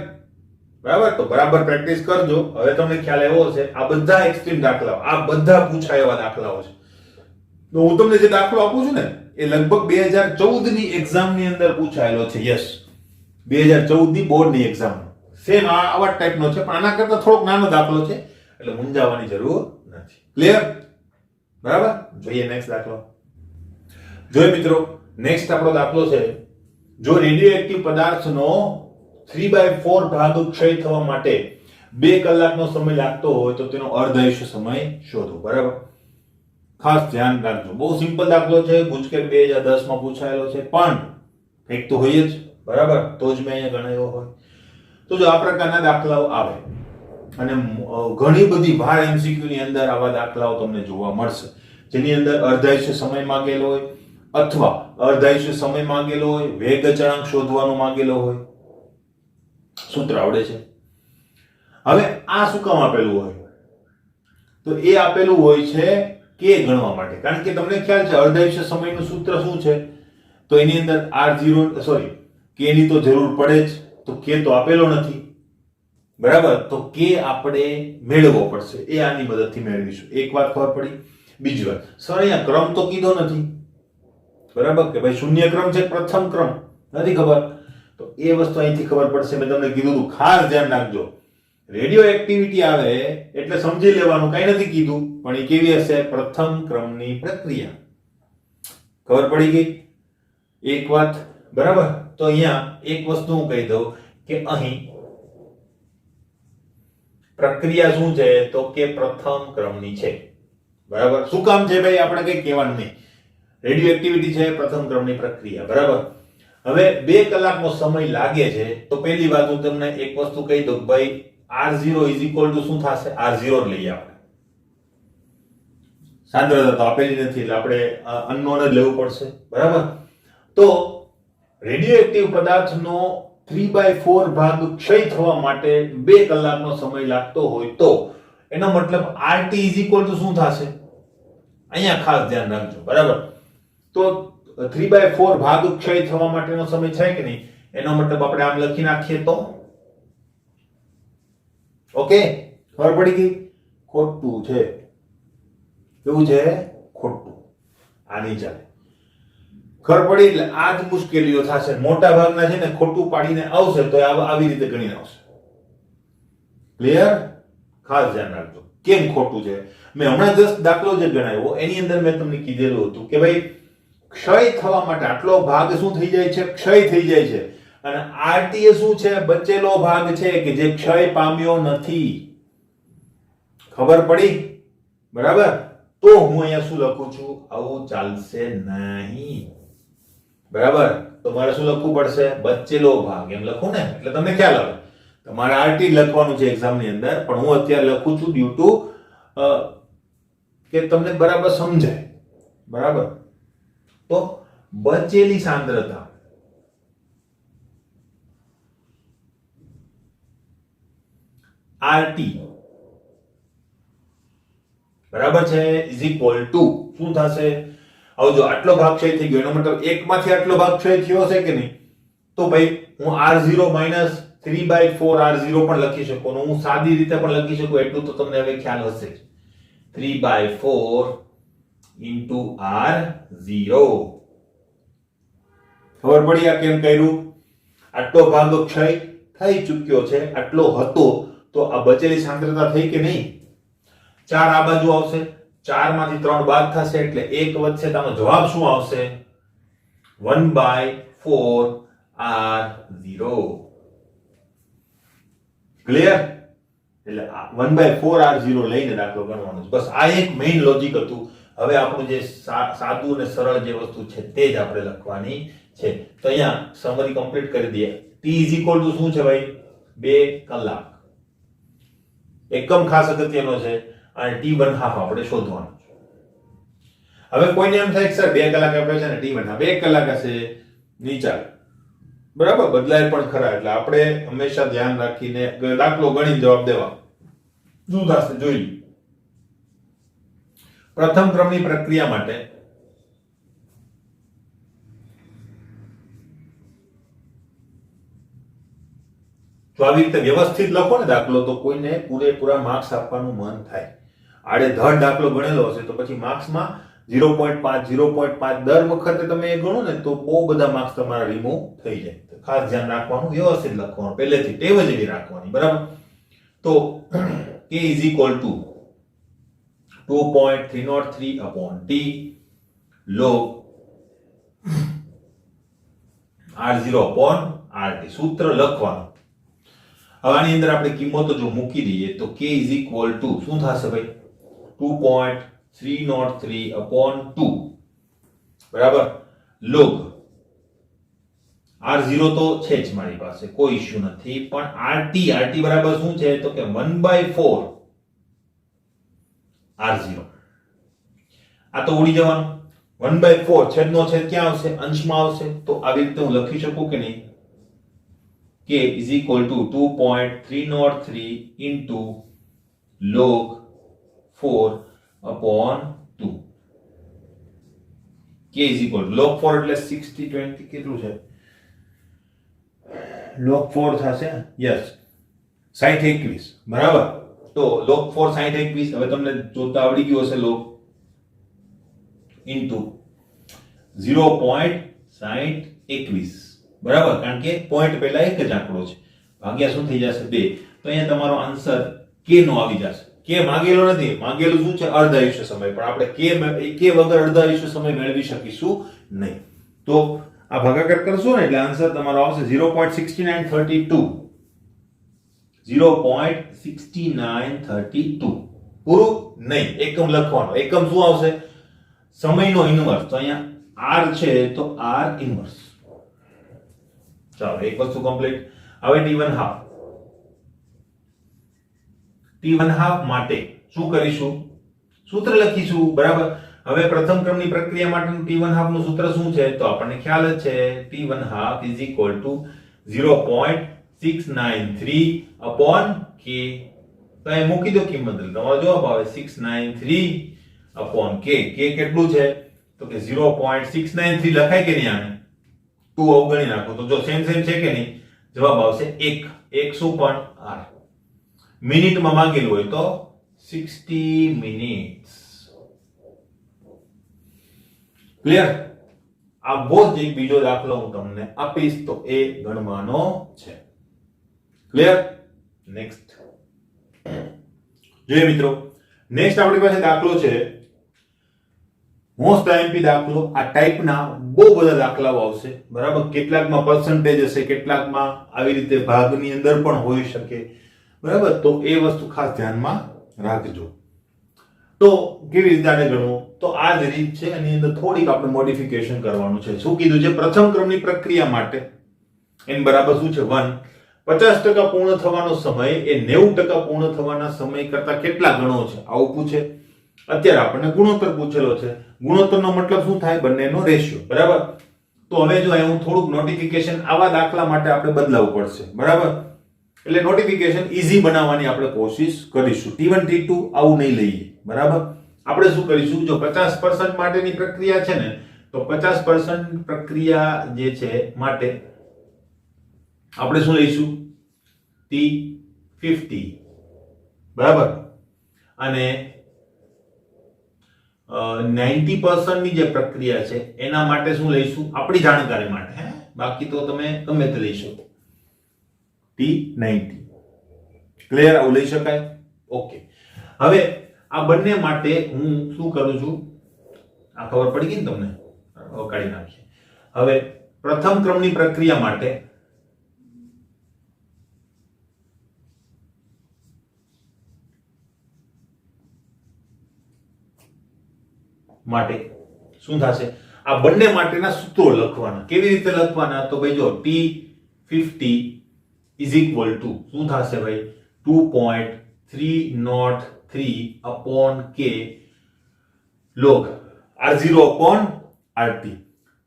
બરાબર? તો બરાબર પ્રેક્ટિસ કરજો. હવે તમને ખ્યાલ આવ્યો હશે આ બધા એક્સ્ટ્રીમ દાખલાઓ, આ બધા પૂછાય એવા દાખલાઓ છે. તો હું તમને જે દાખલો આપું છું ને એ લગભગ 2014 ની એક્ઝામ ની અંદર પૂછાયેલો છે. યસ, 2014 ની બોર્ડ ની એક્ઝામ. સેમ આવા ટાઈપનો છે, પણ આના કરતા થોડોક નાનો દાખલો છે, એટલે મૂંઝાવાની જરૂર નથી. ક્લિયર? બરાબર? જોઈએ નેક્સ્ટ દાખલો. જોઈએ મિત્રો, નેક્સ્ટ આપણો દાખલો છે, જો રેડિયોએક્ટિવ પદાર્થનો 3/4 ભાગ ક્ષય થવા માટે 2 કલાકનો સમય લાગતો હોય તો તેનો અર્ધાયુષ્ય સમય શોધો. બરાબર? ખાસ ધ્યાન રાખજો. બહુ સિમ્પલ દાખલો છે, ગુજકેટ 2010 માં પૂછાયેલો છે, પણ એક તો હોય જ, બરાબર? તો જ મેં અહીંયા ગણાયો હોય. તો જો આ પ્રકારના દાખલાઓ આવે અને ઘણી બધી વાર MCQ ની અંદર આવા દાખલાઓ તમને જોવા મળશે, જેની અંદર અર્ધાયુષ્ય સમય માંગેલો હોય અથવા અર્ધાયુષ્ય સમય માંગેલો હોય, વેગ અચળાંક શોધવાનો માંગેલો હોય. સૂત્ર આવડે છે. હવે આ શું કામ આપેલું હોય? તો એ આપેલું હોય છે કે ગણવા માટે, કારણ કે તમને ખ્યાલ છે અર્ધાયુષ્ય સમયનું સૂત્ર શું છે? તો એની અંદર k ની તો જરૂર પડે જ, તો k તો આપેલો નથી, બરાબર? તો k આપણે મેળવવો પડશે. એ આની મદદથી મેળવીશું. એક વાત ખબર પડી. બીજી વાત, સર અહીંયા ક્રમ તો કીધો નથી, બરાબર? કે ભાઈ શૂન્ય ક્રમ છે, પ્રથમ ક્રમ નથી ખબર, તો એ વસ્તુ અહીંથી ખબર પડશે. મેં તમને કીધું હતું, ખાસ ધ્યાન રાખજો. રેડિયો એક્ટિવિટી આવે એટલે સમજી લેવાનું, કઈ નથી કીધું, પણ એ કેવી હશે? પ્રથમ ક્રમની પ્રક્રિયા. ખબર પડી ગઈ એક વાત, બરાબર? તો અહીંયા એક વસ્તુ હું કહી દઉં કે અહીં પ્રક્રિયા શું છે? તો કે પ્રથમ ક્રમની છે. બરાબર? શું કામ છે ભાઈ? આપણે કઈ કહેવાનું નહીં. રેડિયો એક્ટિવિટી છે, પ્રથમ ક્રમની પ્રક્રિયા. બરાબર? હવે 2 કલાકનો સમય લાગે છે, તો પહેલી વાત હું તમને એક વસ્તુ કહી દઉં, ભાઈ R0 શું થશે? R0 લઈએ આપણે. સાંદ્રતા તો આપેલી નથી એટલે આપણે અનનોન જ લેવું પડશે. બરાબર? તો રેડિયોએક્ટિવ પદાર્થનો 3/4 ભાગ ક્ષય થવા માટે 2 કલાકનો સમય લાગતો હોય તો એનો મતલબ RT શું થશે? અહીંયા ખાસ ધ્યાન રાખજો. બરાબર? તો 3/4 ભાગ ક્ષય થવા માટેનો સમય છે કે નહીં, એનો મતલબ આપણે આમ લખી નાખીએ તો ઓકે, ખબર પડી ગઈ? ખોટું છે. કેવું છે? ખોટું. આ નહીં ચાલે. ખબર પડી? એટલે આ જ મુશ્કેલીઓ થશે. મોટા ભાગના છે ને ખોટું પાડીને આવશે તો આવી રીતે ગણીને આવશે. ક્લિયર? ખાસ ધ્યાન રાખજો. કેમ ખોટું છે? મેં હમણાં જસ્ટ દાખલો જે ગણાવ્યો એની અંદર મેં તમને કીધેલું હતું કે ભાઈ ક્ષય થવા માટે આટલો ભાગ શું થઈ જાય છે? ક્ષય થઈ જાય છે. અને RT શું છે? બચેલો ભાગ છે કે જે ક્ષય પામ્યો નથી. ખબર પડી? બરાબર? તો હું અહીંયા શું લખું છું? આવું ચાલશે નહીં. બરાબર? તો મારે શું લખવું પડશે? બચેલો ભાગ એમ લખું ને, એટલે તમને ખ્યાલ આવે. તમારે RT લખવાનું છે એક્ઝામ ની અંદર, પણ હું અત્યારે લખું છું ડ્યુ ટુ કે તમને બરાબર સમજાય. બરાબર? તો બચેલી સાંદ્રતા RT બરાબર છે, ઇઝ ઇક્વલ ટુ શું થશે? હવે જો આટલો ભાગ ક્ષય થઈ ગયો એનો મતલબ એકમાંથી આટલો ભાગ ક્ષય થયો છે કે નહીં? તો ભાઈ હું r0 માઈનસ 3/4 r0 પણ લખી શકું, હું સાદી રીતે પણ લખી શકું, એટલું તો તમને હવે ખ્યાલ હશે. 3/4 into r0. ખબર પડી આ કેમ કર્યું? આટલો ભાગ ક્ષય થઈ ચૂક્યો છે, આટલો હતો તો આ બચેલી સાંદ્રતા થઈ કે નહીં? 4 આ બાજુ આવશે, 4 માંથી 3 બાદ થશે એટલે 1 વધશે, તો આનો જવાબ શું આવશે? 1/4 r0. ક્લિયર? એટલે 1/4 r0 લઈને દાખલો ગણવાનો છે. બસ આ એક મેઇન લોજિક હતું. હવે આપણું જે સાદું અને સરળ જે વસ્તુ છે તે જ આપણે લખવાની છે. તો અહીંયા સમરી કમ્પ્લીટ કરી દઈએ. t શું છે ભાઈ? 2 કલાક. એકમ ખાસ અગત્યનો છે અને t1 હાફ આપણે શોધવાનું છે. હવે કોઈને એમ થાય કે સર 2 કલાક આપણે છે ને t1 હાફ 1 કલાક હશે, નીચા બરાબર બદલાય પણ ખરા. એટલે આપણે હંમેશા ધ્યાન રાખીને દાખલો ગણીને જવાબ દેવા. શું થશે જોઈ. પ્રથમ ક્રમની પ્રક્રિયા માટે જો આવી રીતે વ્યવસ્થિત લખો ને દાખલો તો કોઈને પૂરેપૂરા માર્ક્સ આપવાનું મન થાય. આડેધડ દાખલો ગણેલો હશે તો પછી માર્ક્સમાં 0.5 0.5 દર વખતે તમે એ ગણો ને તો બહુ બધા માર્ક્સ તમારા રિમૂવ થઈ જાય. ખાસ ધ્યાન રાખવાનું, વ્યવસ્થિત લખવાનું, પહેલેથી ટેવ જ એવી રાખવાની. બરાબર? તો k is equal to 2.303 upon t log r0 upon rt. સૂત્ર લખવાનું. હવે આની અંદર આપણે કિંમતો જો મૂકી દઈએ તો k is equal to શું થશે ભાઈ? 2.303 upon 2 બરાબર log r0 તો છે જ મારી પાસે, કોઈ ઇશ્યુ નથી, પણ rt બરાબર શું છે તો કે 1/4 r0. આ તો ઉડી જવાનું. 1/4 છેદનો છેદ ક્યાં આવશે? અંશમાં આવશે. તો આવી રીતે હું લખી શકું કે નહીં? k is equal to 2.303 into log 4 upon 2. k is equal to log 4 એટલે 60 20 કેટલું છે? log 4 થશે યસ 60 21 બરાબર. તો log 4 60 21 હવે તમને જોતા આવડી ગયું હશે. log into 0.60 21 બરાબર, કારણ કે પોઈન્ટ પહેલા એક જ આંકડો છે, ભાગ્યા શું થઈ જશે? 2. તો અહીંયા તમારો આન્સર k નો આવી જશે. k માંગેલો નથી, માંગેલું શું છે? અર્ધ આયુષ્ય સમય, પણ આપણે k વગર અર્ધ આયુષ્ય સમય મેળવી શકીશું નહીં. તો આ ભાગાકાર કરશો ને એટલે આન્સર તમારો આવશે 0.6932. 0.6932. પૂરું નહીં, એકમ લખવાનો. એકમ શું આવશે? સમયનો ઇન્વર્સ. તો અહીંયા r છે તો r ઇન્વર્સ. ચાલો એક વસ્તુ કમ્પ્લીટ. હવે t1 હાફ. t1 હાફ માટે શું કરીશું? સૂત્ર લખીશું. બરાબર. હવે પ્રથમ ક્રમની પ્રક્રિયા માટેનું t1 હાફ નું સૂત્ર શું છે? તો આપણને ખ્યાલ જ છે. t1 half is equal to 0.693 upon k. તો અહીં મૂકી દો કિંમત એટલે તમારો જવાબ આવે 693 upon k. k કેટલું છે? તો કે 0.693 લખાય કે નહીં? આને 2 અવગણી નાખો તો જો સેમ છે કે નહીં? જવાબ આવશે 1. 1 શું પણ r. મિનિટમાં માંગેલું હોય તો 60 મિનિટ્સ. ક્લિયર? આવો જ એક બીજો દાખલો હું તમને આપીશ તો એ ગણવાનો છે. ક્લિયર? નેક્સ્ટ જોઈએ મિત્રો. નેક્સ્ટ આપણી પાસે દાખલો છે મોસ્ટ આઈએમપી દાખલો. આ ટાઈપના બહુ બધા દાખલાઓ આવશે. બરાબર? કેટલાકમાં પર્સન્ટેજ હશે, કેટલાકમાં આવી રીતે ભાગની અંદર પણ હોઈ શકે. બરાબર? તો એ વસ્તુ ખાસ ધ્યાનમાં રાખજો. તો કેવી રીતે આને ગણવું? તો આ જ રીત છે, એની અંદર થોડીક આપણે મોડિફિકેશન કરવાનું છે. શું કીધું છે? પ્રથમ ક્રમની પ્રક્રિયા માટે n બરાબર શું છે? 1. 50% પૂર્ણ થવાનો સમય એ 90% પૂર્ણ થવાના સમય કરતા કેટલા ગણો છે? આવું પૂછે. અત્યારે આપણને ગુણોત્તર પૂછેલો છે. ગુણોત્તરનો મતલબ શું થાય? બંનેનો રેશિયો. બરાબર? તો હવે જો હું થોડુંક નોટિફિકેશન આવા દાખલા માટે આપણે બદલાવવું પડશે. બરાબર? એટલે નોટિફિકેશન ઈઝી બનાવવાની આપણે કોશિશ કરીશું. t1 t2 આવું નહીં લઈએ. બરાબર? આપણે શું કરીશું, જો 50% માટેની પ્રક્રિયા છે ને તો 50% પ્રક્રિયા જે છે માટે આપણે શું લઈશું, T50, બરાબર, અને 90% ની જે પ્રક્રિયા છે એના માટે શું લઈશું, આપણી જાણકારી માટે, હે, બાકી તો તમે ગમે તે લઈ શકો, T90. ક્લિયર? આવું લઈ શકાય. ઓકે, હવે આ બંને માટે હું શું કરું છું, આ ખબર પડી ગઈ ને તમને, કાઢી નાખીએ. હવે પ્રથમ ક્રમની પ્રક્રિયા માટે શું થશે, આ બંને માટેના સૂત્રો લખવાના. કેવી રીતે લખવાના, તો ભાઈ જો T50 ઇઝ ઇક્વલ ટુ શું થશે ભાઈ, 2.303 upon k log R0 upon RT.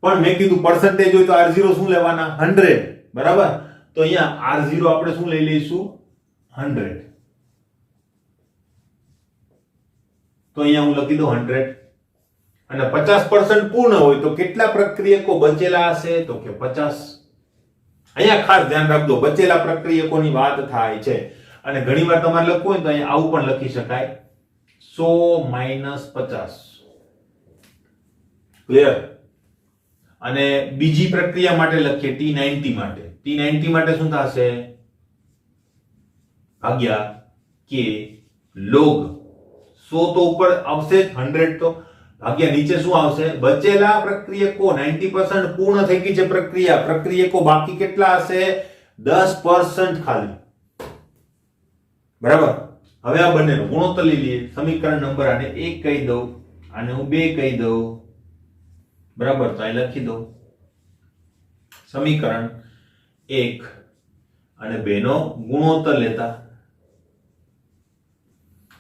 પણ મેં કીધું પર્સન્ટેજ હોય તો R0 શું લેવાના, 100, બરાબર. તો અહીંયા R0 આપણે શું લઈ લઈશું, 100. તો અહીંયા હું લખી દઉં 100. અને 50% પૂર્ણ હોય તો કેટલા પ્રક્રિયકો બચેલા હશે, તો કે 50. અહીંયા ખાસ ધ્યાન રાખજો, બચેલા પ્રક્રિયકોની વાત થાય છે. અને ઘણીવાર તમારે લખવું હોય તો અહીંયા આવું પણ લખી શકાય, 100 - 50. ક્લિયર? અને બીજી પ્રક્રિયા માટે લખીએ T90 માટે. T90 માટે શું થશે, ભાગ્યા k log 100 તો ઉપર આવશે, 100 તો ભાગ્યા નીચે શું આવશે, બચેલા પ્રક્રિયકો. 90% પૂર્ણ થઈ ગઈ છે પ્રક્રિયકો બાકી કેટલા હશે, 10% ખાલી, બરાબર. હવે આ બંનેનો ગુણોત્તર લઈ લઈએ. સમીકરણ નંબર આને 1 કહી દઉં, આને હું 2 કહી દઉં, બરાબર. તો અહીં લખી દઉં સમીકરણ 1 અને 2 નો ગુણોત્તર લેતા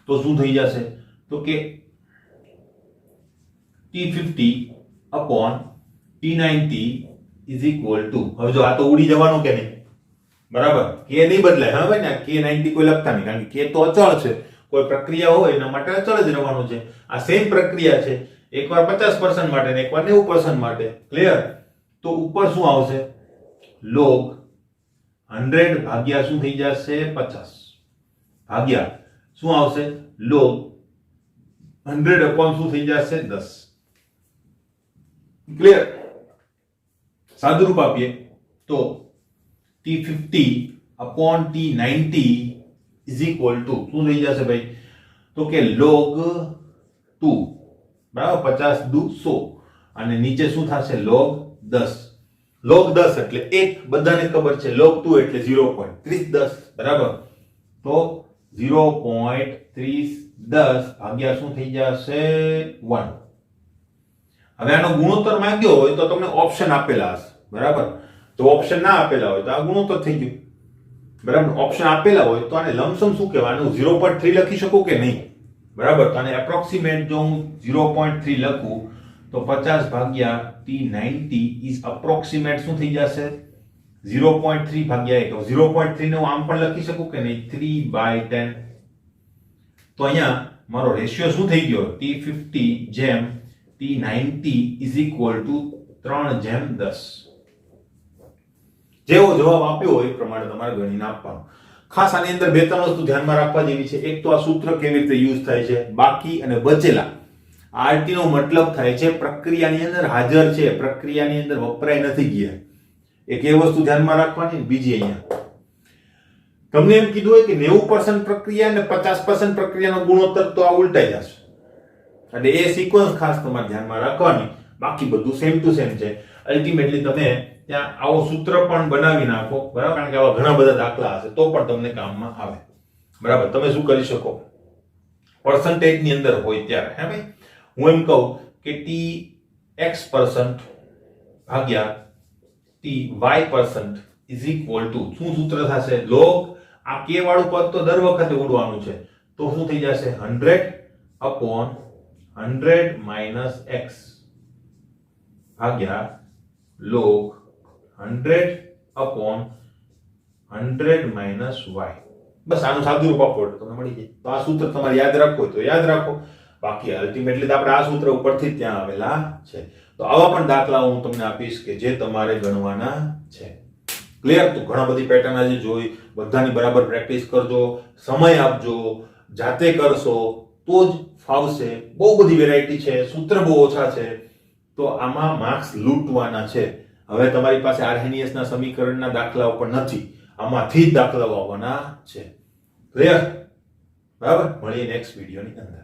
તો શું થઈ જશે, તો કે T50 upon T90 is equal to, હવે જો આ તો ઉડી જવાનું કે નહીં, બરાબર, k નહીં બદલાય. હા ભાઈ, ને K90 કોઈ લખતા નહીં, કારણ કે k તો અચળ છે. કોઈ પ્રક્રિયા હોય એના માટે અચળ જ રહેવાનું છે. આ સેમ પ્રક્રિયા છે, એકવાર 50% માટે ને એકવાર 90% માટે. ક્લિયર? તો ઉપર શું આવશે, log 100 ભાગ્યા શું થઈ જશે, 50, ભાગ્યા શું આવશે, log 100 upon શું થઈ જશે, 10. ક્લિયર? સાદુરૂપ આપીએ તો T50 upon T90 is equal to શું થઈ જશે ભાઈ, તો કે log 2, બરાબર, 50 દુ 100, અને નીચે શું થશે, log 10. log 10 એટલે 1, બધાને ખબર છે. log 2 એટલે 0.3010, બરાબર. તો 0.3010 ભાગ્યા શું થઈ જશે, 1. હવે આનો ગુણોત્તર માંગ્યો હોય તો તમને ઓપ્શન આપેલા હશે, બરાબર. તો ઓપ્શન ના આપેલા હોય તો આ ગુણોત્તર થઈ ગયું, બરાબર. ઓપ્શન આપેલા હોય તો આને લમસમ શું કહેવાનું, 0.3 લખી શકું કે નહીં, બરાબર. તો આને એપ્રોક્સિમેટ જો હું 0.3 લખું તો 50 ભાગ્યા T90 ઇઝ અપ્રોક્સિમેટ શું થઈ જશે, 0.3 ભાગ્યા 1. 0.3 ને હું આમ પણ લખી શકું કે નહીં, 3/10. તો અહીંયા મારો રેશિયો શું થઈ ગયો, T50 જેમ T90 is equal to 3/10. જેવો જવાબ આપ્યો હોય એ પ્રમાણે તમારે ગણીને આપવાનો. ખાસ આની અંદર બે ત્રણ વસ્તુ ધ્યાનમાં રાખવા જેવી છે. એક તો આ સૂત્ર કેવી રીતે યુઝ થાય છે, બાકી અને બચેલા. RT નો મતલબ થાય છે પ્રક્રિયાની અંદર હાજર છે, પ્રક્રિયાની અંદર વપરાય નથી ગયા. એક એ વસ્તુ ધ્યાનમાં રાખવાની. બીજી અહીંયા તમને એમ કીધું હોય કે 90% પ્રક્રિયા અને 50% પ્રક્રિયાનો ગુણોત્તર, તો આ ઉલટાઈ જશે. એટલે એ સિક્વન્સ ખાસ તમારે ધ્યાનમાં રાખવાની. બાકી બધું સેમ ટુ સેમ છે. અલ્ટિમેટલી તમે ત્યાં આવો સૂત્ર પણ બનાવી નાખો, બરાબર, કારણ કે આવા ઘણા બધા દાખલા હશે તો પણ તમને કામમાં આવે, બરાબર. તમે શું કરી શકો, પર્સન્ટેજ ની અંદર હોય ત્યારે, હે ભાઈ, હું એમ કહું કે Tx% ભાગ્યા Ty% ઇઝ ઇક્વલ ટુ શું સૂત્ર થશે, log આ k વાળું પદ તો દર વખતે ઉડવાનું છે, તો શું થઈ જશે, 100 upon 100 minus x ભાગ્યા log 100 upon 100 minus y. બસ આનું સાદું રૂપ આપો એટલે તમને મળી જાય. તો આ સૂત્ર તમારે યાદ રાખવું હોય તો યાદ રાખો, બાકી અલ્ટિમેટલી આપણે આ સૂત્ર ઉપરથી જ ત્યાં આવેલા છે. તો આવા પણ દાખલાઓ હું તમને આપીશ કે જે તમારે ગણવાના છે. ક્લિયર? તો ઘણા બધી પેટર્ન આજે જોઈ, બધાની બરાબર પ્રેક્ટિસ કરજો, સમય આપજો, જાતે કરશો તો જ ફાવશે. બહુ બધી વેરાયટી છે, સૂત્ર બહુ ઓછા છે, તો આમાં માર્ક્સ લૂંટવાના છે. હવે તમારી પાસે આર્હેનિયસ ના સમીકરણના દાખલાઓ પણ નથી, આમાંથી જ દાખલાઓ આવવાના છે. ક્લિયર? બરાબર? મળીએ નેક્સ્ટ વિડીયોની અંદર.